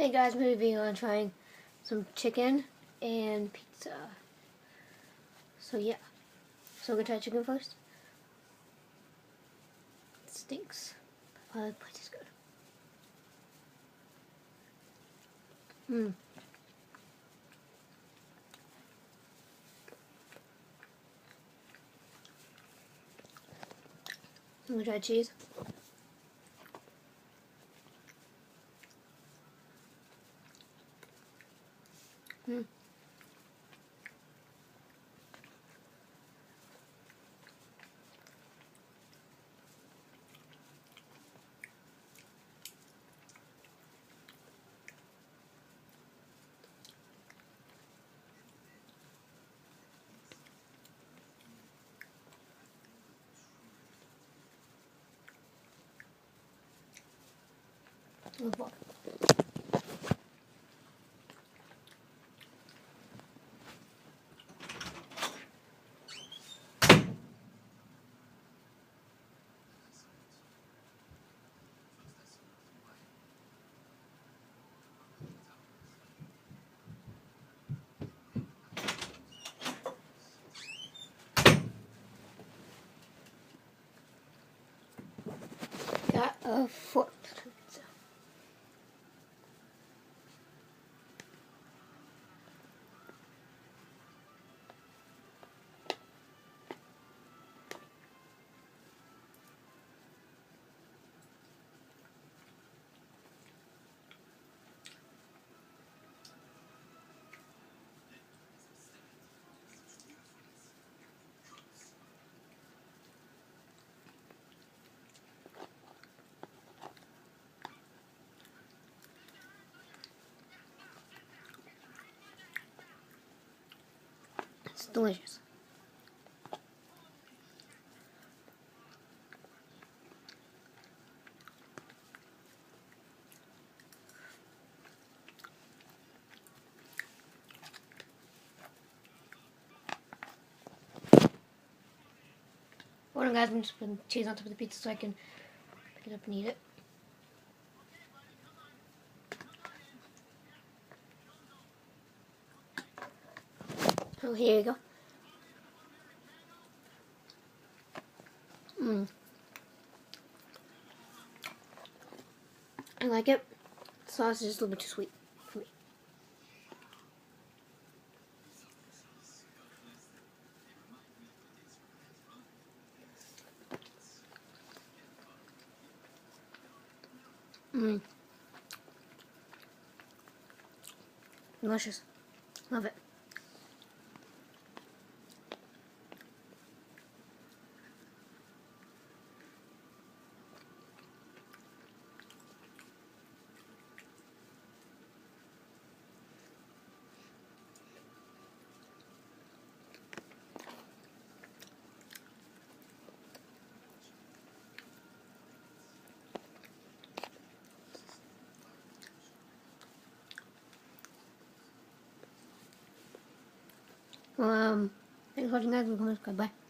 Hey guys, moving on trying some chicken and pizza. So yeah. So we're gonna try chicken first. It stinks. The place is good. I'm gonna try cheese. Move on. Got a fork. It's delicious. Hold on guys, I'm just putting cheese on top of the pizza so I can pick it up and eat it. Oh, here you go. I like it. The sauce is just a little bit too sweet for me. Delicious. Love it. Well, thanks for watching guys. We'll come back. Bye.